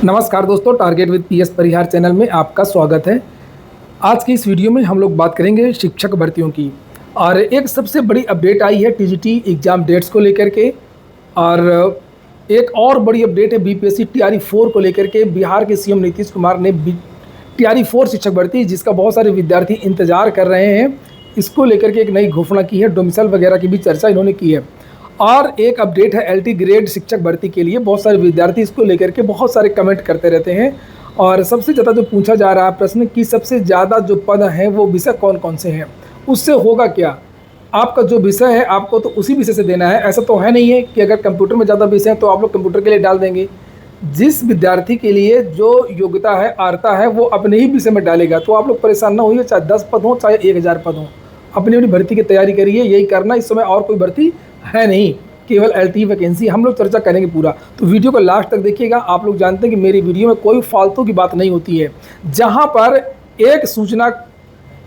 नमस्कार दोस्तों, target with PS Parihar channel में आपका स्वागत है। आज की इस वीडियो में हम लोग बात करेंगे शिक्षक भर्तियों की। और एक सबसे बड़ी अपडेट आई है टीजीटी एग्ज़ाम डेट्स को लेकर के। और एक और बड़ी अपडेट है बीपीएससी टीआरई 4 को लेकर के। बिहार के सीएम नीतीश कुमार ने टीआरई 4 शिक्षक भर्ती, जिसका बहुत सारे विद्यार्थी इंतजार कर रहे हैं, इसको लेकर के एक नई घोषणा की है। डोमिसाइल वगैरह की भी चर्चा इन्होंने की है। और एक अपडेट है एलटी ग्रेड शिक्षक भर्ती के लिए। बहुत सारे विद्यार्थी इसको लेकर के बहुत सारे कमेंट करते रहते हैं। और सबसे ज़्यादा जो पूछा जा रहा है प्रश्न कि सबसे ज़्यादा जो पद हैं वो विषय कौन कौन से हैं, उससे होगा क्या। आपका जो विषय है आपको तो उसी विषय से देना है। ऐसा तो है नहीं है कि अगर कंप्यूटर में ज़्यादा विषय है तो आप लोग कंप्यूटर के लिए डाल देंगे। जिस विद्यार्थी के लिए जो योग्यता है, अर्हता है, वो अपने ही विषय में डालेगा। तो आप लोग परेशान ना होइए, चाहे 10 पद हों चाहे 1000 पद हों, अपनी अपनी भर्ती की तैयारी करिए। यही करना, इस समय और कोई भर्ती है नहीं, केवल एलटी वैकेंसी। हम लोग चर्चा करेंगे पूरा, तो वीडियो को लास्ट तक देखिएगा। आप लोग जानते हैं कि मेरी वीडियो में कोई फालतू की बात नहीं होती है। जहां पर एक सूचना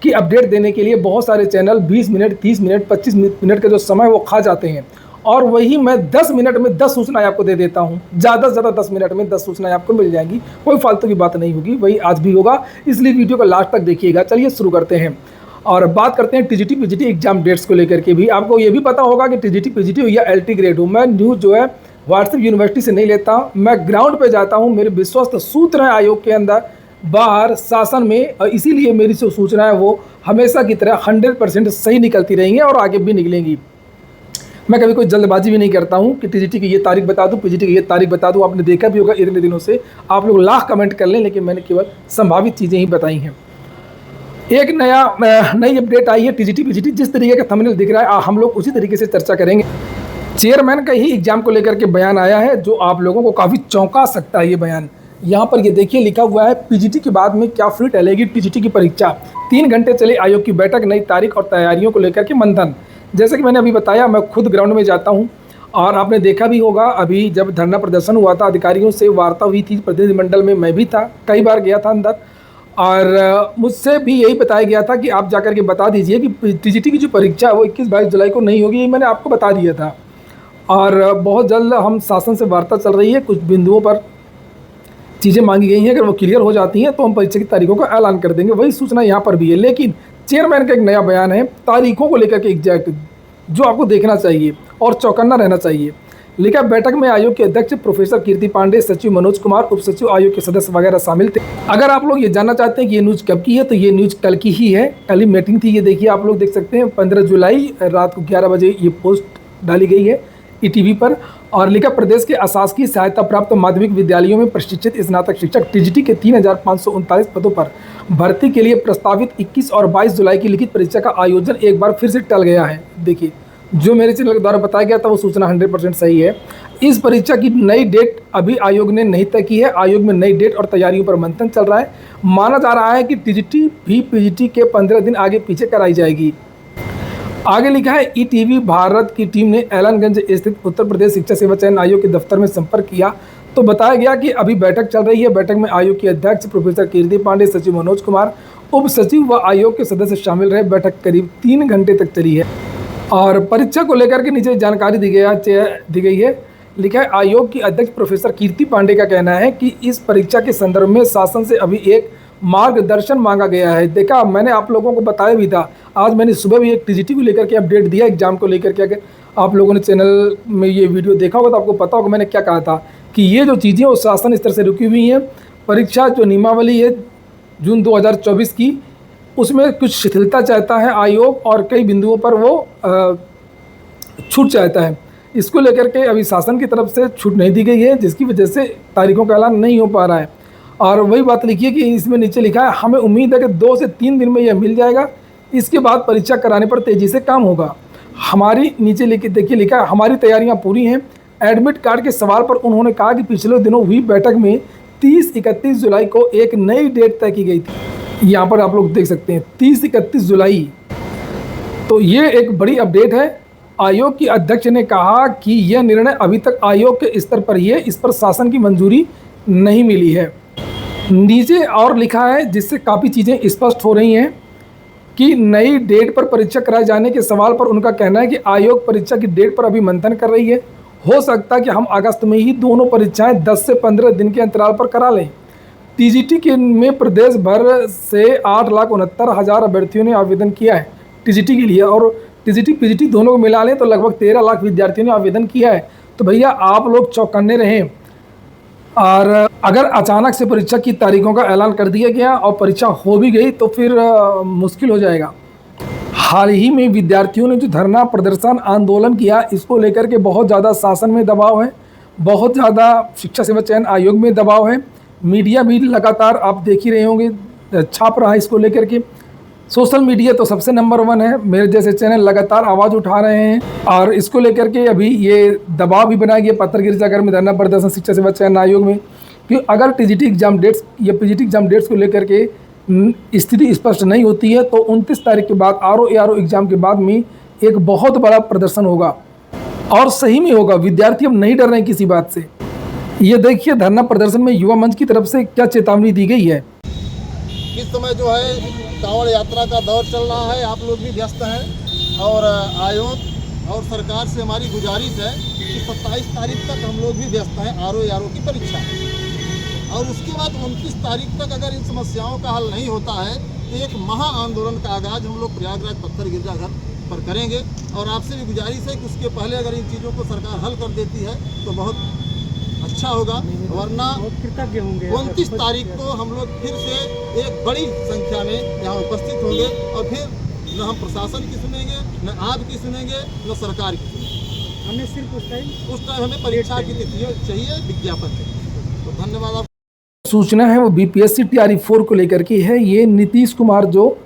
की अपडेट देने के लिए बहुत सारे चैनल 20 मिनट, 30 मिनट, 25 मिनट का जो समय वो खा जाते हैं, और वही मैं 10 मिनट में 10 सूचनाएं आपको दे देता हूं। ज़्यादा से ज़्यादा 10 मिनट में 10 सूचनाएं आपको मिल जाएंगी। कोई फालतू की बात नहीं होगी, वही आज भी होगा। इसलिए वीडियो को लास्ट तक देखिएगा। चलिए शुरू करते हैं और बात करते हैं टीजीटी पीजीटी एग्जाम डेट्स को लेकर के भी। आपको ये भी पता होगा कि टीजीटी पीजीटी हो या एलटी ग्रेड हो, मैं न्यूज़ जो है व्हाट्सएप यूनिवर्सिटी से नहीं लेता। मैं ग्राउंड पे जाता हूँ। मेरे विश्वस्त सूत्र हैं आयोग के अंदर, बाहर, शासन में, और इसीलिए मेरी जो सूचना है वो हमेशा की तरह 100% सही निकलती रहेंगी और आगे भी निकलेंगी। मैं कभी कोई जल्दबाजी भी नहीं करता हूँ कि टीजीटी की ये तारीख बता दूँ, पीजीटी की ये तारीख बता दूँ। आपने देखा भी होगा इतने दिनों से, आप लोग लाख कमेंट कर लें, लेकिन मैंने केवल संभावित चीज़ें ही बताई हैं। एक नई अपडेट आई है टीजीटी पीजीटी। जिस तरीके का थंबनेल दिख रहा है हम लोग उसी तरीके से चर्चा करेंगे। चेयरमैन का ही एग्जाम को लेकर के बयान आया है, जो आप लोगों को काफ़ी चौंका सकता है। ये बयान यहाँ पर ये देखिए लिखा हुआ है, पीजीटी के बाद में क्या फ्री टलेगी टीजीटी की परीक्षा। 3 घंटे चले आयोग की बैठक, नई तारीख और तैयारियों को लेकर के मंथन। जैसे कि मैंने अभी बताया, मैं खुद ग्राउंड में जाता हूँ और आपने देखा भी होगा, अभी जब धरना प्रदर्शन हुआ था, अधिकारियों से वार्ता हुई थी प्रतिनिधिमंडल में, मैं भी था, कई बार गया था अंदर। और मुझसे भी यही बताया गया था कि आप जाकर के बता दीजिए कि टीजीटी की जो परीक्षा है वो 21-22 जुलाई को नहीं होगी। ये मैंने आपको बता दिया था। और बहुत जल्द हम शासन से वार्ता चल रही है, कुछ बिंदुओं पर चीज़ें मांगी गई हैं। अगर वो क्लियर हो जाती हैं तो हम परीक्षा की तारीखों का ऐलान कर देंगे। वही सूचना यहाँ पर भी है। लेकिन चेयरमैन का एक नया बयान है तारीखों को लेकर के एग्जैक्ट, जो आपको देखना चाहिए और चौकन्ना रहना चाहिए। लिखा, बैठक में आयोग के अध्यक्ष प्रोफेसर कीर्ति पांडे, सचिव मनोज कुमार, उप सचिव आयोग के सदस्य वगैरह शामिल थे। अगर आप लोग ये जानना चाहते हैं कि ये न्यूज़ कब की है, तो ये न्यूज़ कल की ही है। कल ही मीटिंग थी। ये देखिए, आप लोग देख सकते हैं 15 जुलाई रात को 11 बजे ये पोस्ट डाली गई है ईटीवी पर। और लिखा, प्रदेश के अशासकीय सहायता प्राप्त माध्यमिक विद्यालयों में प्रशिक्षित स्नातक शिक्षक टीजीटी के 3539 पदों पर भर्ती के लिए प्रस्तावित 21 और 22 जुलाई की लिखित परीक्षा का आयोजन एक बार फिर से टल गया है। देखिए, जो मेरे चैनल के द्वारा बताया गया था वो सूचना 100% सही है। इस परीक्षा की नई डेट अभी आयोग ने नहीं तय की है। आयोग में नई डेट और तैयारियों पर मंथन चल रहा है। माना जा रहा है कि टीजीटी भी पीजीटी के 15 दिन आगे पीछे कराई जाएगी। आगे लिखा है, ईटीवी भारत की टीम ने एलनगंज स्थित उत्तर प्रदेश शिक्षा सेवा चयन आयोग के दफ्तर में संपर्क किया तो बताया गया कि अभी बैठक चल रही है। बैठक में आयोग के अध्यक्ष प्रोफेसर कीर्ति पांडे, सचिव मनोज कुमार, उप सचिव व आयोग के सदस्य शामिल रहे। बैठक करीब 3 घंटे तक चली है। और परीक्षा को लेकर के नीचे जानकारी दी गई है। लिखा है, आयोग की अध्यक्ष प्रोफेसर कीर्ति पांडे का कहना है कि इस परीक्षा के संदर्भ में शासन से अभी एक मार्गदर्शन मांगा गया है। देखा, मैंने आप लोगों को बताया भी था। आज मैंने सुबह भी एक टीजीटी को लेकर के अपडेट दिया, एग्जाम को लेकर के। अगर आप लोगों ने चैनल में ये वीडियो देखा होगा तो आपको पता होगा मैंने क्या कहा था कि ये जो चीज़ें वो शासन स्तर से रुकी हुई हैं। परीक्षा जो नियमावली है जून 2024 की, उसमें कुछ शिथिलता चाहता है आयोग और कई बिंदुओं पर वो छूट चाहता है। इसको लेकर के अभी शासन की तरफ से छूट नहीं दी गई है, जिसकी वजह से तारीखों का ऐलान नहीं हो पा रहा है। और वही बात लिखिए कि इसमें नीचे लिखा है, हमें उम्मीद है कि 2 से 3 दिन में यह मिल जाएगा। इसके बाद परीक्षा कराने पर तेज़ी से काम होगा। हमारी नीचे देखिए लिखा है, हमारी तैयारियां पूरी हैं। एडमिट कार्ड के सवाल पर उन्होंने कहा कि पिछले दिनों हुई बैठक में 30-31 जुलाई को एक नई डेट तय की गई थी। यहाँ पर आप लोग देख सकते हैं 30-31 जुलाई। तो ये एक बड़ी अपडेट है। आयोग की अध्यक्ष ने कहा कि यह निर्णय अभी तक आयोग के स्तर पर ही है, इस पर शासन की मंजूरी नहीं मिली है। नीचे और लिखा है, जिससे काफ़ी चीज़ें स्पष्ट हो रही हैं कि नई डेट पर परीक्षा कराए जाने के सवाल पर उनका कहना है कि आयोग परीक्षा की डेट पर अभी मंथन कर रही है। हो सकता है कि हम अगस्त में ही दोनों परीक्षाएं 10 से 15 दिन के अंतराल पर करा लें। टीजीटी के में प्रदेश भर से 8,69,000 अभ्यर्थियों ने आवेदन किया है टीजीटी के लिए, और टीजीटी पीजीटी दोनों को मिला लें तो लगभग 13 लाख विद्यार्थियों ने आवेदन किया है। तो भैया आप लोग चौकन्ने रहें, और अगर अचानक से परीक्षा की तारीखों का ऐलान कर दिया गया और परीक्षा हो भी गई तो फिर मुश्किल हो जाएगा। हाल ही में विद्यार्थियों ने जो धरना प्रदर्शन आंदोलन किया, इसको लेकर के बहुत ज़्यादा शासन में दबाव है, बहुत ज़्यादा शिक्षा सेवा चयन आयोग में दबाव है, मीडिया भी लगातार आप देख ही रहे होंगे छाप रहा है इसको लेकर के। सोशल मीडिया तो सबसे नंबर 1 है, मेरे जैसे चैनल लगातार आवाज़ उठा रहे हैं, और इसको लेकर के अभी ये दबाव भी बनाया गया पत्थर गिरजाघर में धरना प्रदर्शन शिक्षा सेवा चयन आयोग में कि अगर टीजीटी एग्जाम डेट्स या पीजीटी एग्जाम डेट्स को लेकर के स्थिति स्पष्ट नहीं होती है तो 29 तारीख के बाद आरओ एग्जाम के बाद में एक बहुत बड़ा प्रदर्शन होगा, और सही में होगा। विद्यार्थी अब नहीं डर रहे हैं किसी बात से। ये देखिए धरना प्रदर्शन में युवा मंच की तरफ से क्या चेतावनी दी गई है। इस समय जो है कांवड़ यात्रा का दौर चल रहा है, आप लोग भी व्यस्त हैं, और आयोग और सरकार से हमारी गुजारिश है कि 27 तारीख तक हम लोग भी व्यस्त हैं आरओ की परीक्षा, और उसके बाद 29 तारीख तक अगर इन समस्याओं का हल नहीं होता है तो एक महा आंदोलन का आगाज हम लोग प्रयागराज पत्थर गिरजाघर पर करेंगे। और आपसे भी गुजारिश है कि उसके पहले अगर इन चीज़ों को सरकार हल कर देती है तो बहुत अच्छा होगा, वरना 29 तारीख को हम लोग फिर से एक बड़ी संख्या में यहाँ उपस्थित होंगे, और फिर न हम प्रशासन की सुनेंगे, न आपकी सुनेंगे, न सरकार की सुनेंगे। हमें सिर्फ उस टाइम हमें परीक्षा की तिथि चाहिए, विज्ञापन चाहिए। तो धन्यवाद। आप सूचना है वो बीपीएससी टीआरई 4 को लेकर की है। ये नीतीश कुमार जो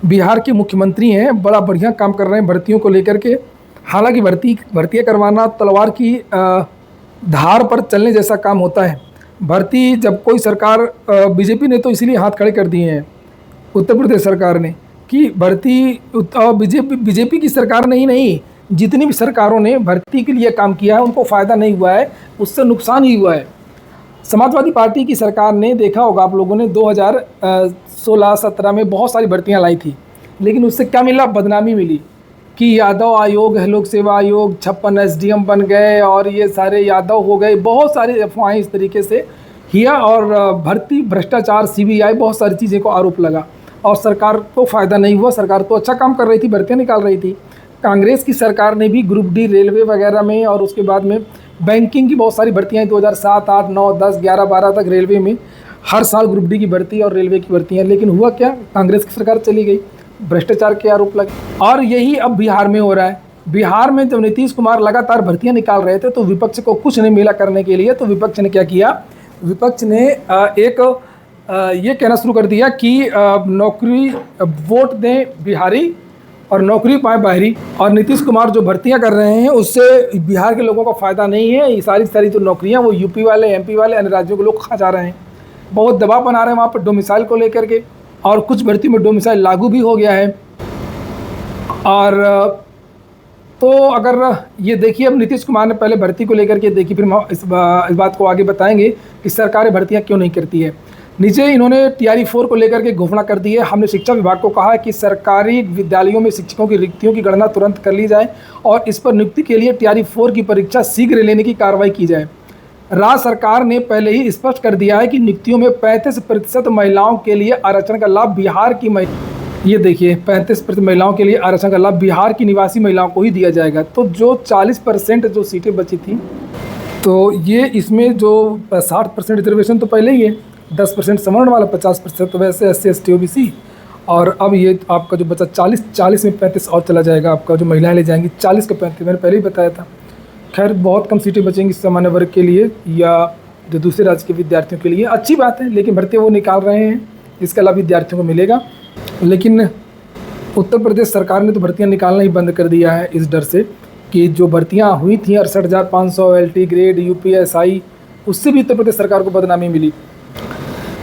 बिहार के मुख्यमंत्री हैं, बड़ा बढ़िया काम कर रहे हैं भर्तियों को लेकर के। हालांकि भर्तियाँ करवाना तलवार की धार पर चलने जैसा काम होता है। भर्ती जब कोई सरकार, बीजेपी ने तो इसीलिए हाथ खड़े कर दिए हैं उत्तर प्रदेश सरकार ने कि भर्ती, बीजेपी की सरकार नहीं, जितनी भी सरकारों ने भर्ती के लिए काम किया है उनको फ़ायदा नहीं हुआ है, उससे नुकसान ही हुआ है। समाजवादी पार्टी की सरकार ने, देखा होगा आप लोगों ने, 2016-17 में बहुत सारी भर्तियां लाई थी, लेकिन उससे क्या मिला? बदनामी मिली कि यादव आयोग है, लोक सेवा आयोग, 56 एसडीएम बन गए और ये सारे यादव हो गए। बहुत सारी अफवाहें इस तरीके से किया, और भर्ती भ्रष्टाचार, सीबीआई, बहुत सारी चीज़ें को आरोप लगा, और सरकार को फ़ायदा नहीं हुआ। सरकार तो अच्छा काम कर रही थी, भर्तियाँ निकाल रही थी। कांग्रेस की सरकार ने भी ग्रुप डी रेलवे वगैरह में, और उसके बाद में बैंकिंग की बहुत सारी भर्तियाँ 2007, 8, 9, 10, 11, 12 तक रेलवे में हर साल ग्रुप डी की भर्ती और रेलवे की भर्तियाँ। लेकिन हुआ क्या? कांग्रेस की सरकार चली गई, भ्रष्टाचार के आरोप लगे, और यही अब बिहार में हो रहा है। बिहार में जब नीतीश कुमार लगातार भर्तियाँ निकाल रहे थे तो विपक्ष को कुछ नहीं मिला करने के लिए, तो विपक्ष ने क्या किया? विपक्ष ने ये कहना शुरू कर दिया कि नौकरी, वोट दें बिहारी और नौकरी पाए बाहरी। और नीतीश कुमार जो भर्तियां कर रहे हैं उससे बिहार के लोगों को फ़ायदा नहीं है। ये सारी जो नौकरियां वो यूपी वाले, एमपी वाले, अन्य राज्यों के लोग खा जा रहे हैं। बहुत दबाव बना रहे हैं वहाँ पर डोमिसाइल को लेकर के, और कुछ भर्ती में डोमिसाइल लागू भी हो गया है। और तो अगर ये देखिए, अब नीतीश कुमार ने पहले भर्ती को लेकर के देखी, फिर हम इस बात को आगे बताएंगे कि सरकारें भर्तियाँ क्यों नहीं करती है। नीचे इन्होंने टीआरई 4 को लेकर के घोषणा कर दी है। हमने शिक्षा विभाग को कहा है कि सरकारी विद्यालयों में शिक्षकों की रिक्तियों की गणना तुरंत कर ली जाए, और इस पर नियुक्ति के लिए टीआरई 4 की परीक्षा शीघ्र लेने की कार्रवाई की जाए। राज्य सरकार ने पहले ही स्पष्ट कर दिया है कि नियुक्तियों में 35% महिलाओं के लिए आरक्षण का लाभ बिहार की, ये देखिए 35% महिलाओं के लिए आरक्षण का लाभ बिहार की निवासी महिलाओं को ही दिया जाएगा। तो जो 40% जो सीटें बची थी, तो ये इसमें जो 60% रिजर्वेशन तो पहले ही है, 10% सवर्ण वाला, 50% तो वैसे SC ST OBC, और अब ये आपका जो बचा 40 में 35 और चला जाएगा आपका, जो महिलाएं ले जाएंगी 40 का 35, मैंने पहले ही बताया था। खैर बहुत कम सीटें बचेंगी सामान्य वर्ग के लिए या जो दूसरे राज्य के विद्यार्थियों के लिए। अच्छी बात है, लेकिन भर्तियाँ वो निकाल रहे हैं, इसका लाभ विद्यार्थियों को मिलेगा। लेकिन उत्तर प्रदेश सरकार ने तो भर्तियाँ निकालना ही बंद कर दिया है इस डर से कि जो भर्तियाँ हुई थी 68,500 LT ग्रेड UPSI, उससे भी उत्तर प्रदेश सरकार को बदनामी मिली।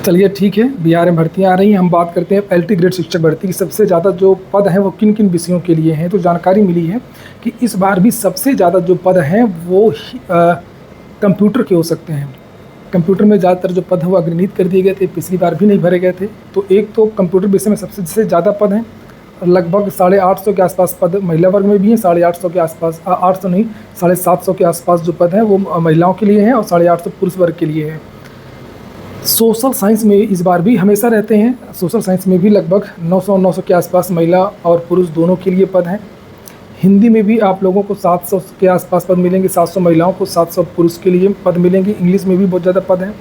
चलिए ठीक है, बिहार में भर्तियाँ आ रही हैं। हम बात करते हैं LT ग्रेड शिक्षक भर्ती की। सबसे ज़्यादा जो पद हैं वो किन किन विषयों के लिए हैं, तो जानकारी मिली है कि इस बार भी सबसे ज़्यादा जो पद हैं वो कंप्यूटर के हो सकते हैं। कंप्यूटर में ज़्यादातर जो पद हैं वो अग्रनीत कर दिए गए थे, पिछली बार भी नहीं भरे गए थे। तो एक तो कंप्यूटर विषय में सबसे ज़्यादा पद हैं, लगभग 850 के आसपास पद महिला वर्ग में भी हैं, 850 के आसपास 800 नहीं 750 के आसपास जो पद हैं वो महिलाओं के लिए हैं और 850 पुरुष वर्ग के लिए हैं। सोशल साइंस में इस बार भी हमेशा रहते हैं, सोशल साइंस में भी लगभग 900 के आसपास महिला और पुरुष दोनों के लिए पद हैं। हिंदी में भी आप लोगों को 700 के आसपास पद मिलेंगे, 700 महिलाओं को 700 पुरुष के लिए पद मिलेंगे। इंग्लिश में भी बहुत ज़्यादा पद हैं।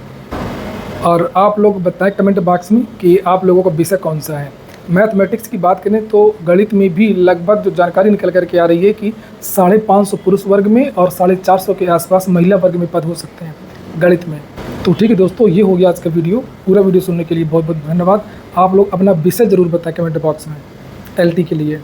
और आप लोग बताएं कमेंट बॉक्स में कि आप लोगों का विषय कौन सा है। मैथमेटिक्स की बात करें तो गणित में भी लगभग जो जानकारी निकल करके आ रही है कि 550 पुरुष वर्ग में और 450 के आसपास महिला वर्ग में पद हो सकते हैं गणित में। तो ठीक है दोस्तों, ये हो गया आज का वीडियो। पूरा वीडियो सुनने के लिए बहुत बहुत धन्यवाद। आप लोग अपना विषय ज़रूर बताएं कमेंट बॉक्स में LT के लिए।